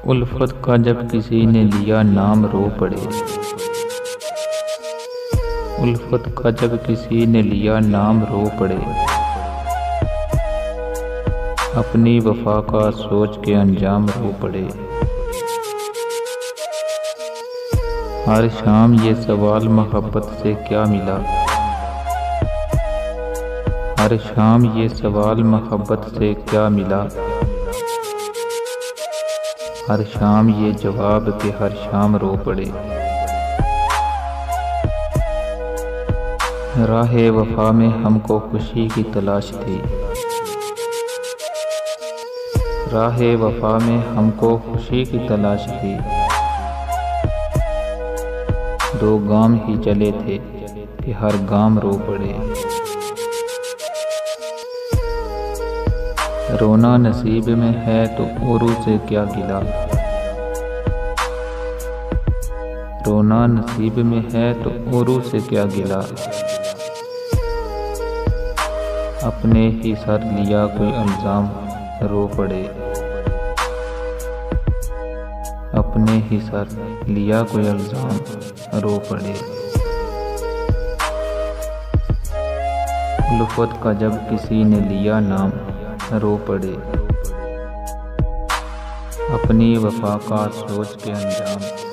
उल्फत का जब किसी ने लिया नाम रो पड़े। उल्फत का जब किसी ने लिया नाम रो पड़े। अपनी वफा का सोच के अंजाम रो पड़े। हर शाम ये सवाल मोहब्बत से क्या मिला। हर शाम ये सवाल मोहब्बत से क्या मिला। हर शाम ये जवाब के हर शाम रो पड़े। राहे वफा में हमको खुशी की तलाश थी। राहे वफा में हमको खुशी की तलाश थी। दो गाम ही चले थे कि हर गाम रो पड़े। रोना नसीब में है तो औरों से क्या गिला। रोना नसीब में है तो औरों से क्या गिला। अपने ही सर लिया कोई इल्जाम रो पड़े। अपने ही सर लिया कोई इल्जाम रो पड़े। उल्फत का जब किसी ने लिया नाम रो पड़े। अपनी वफा का सोच के अंजाम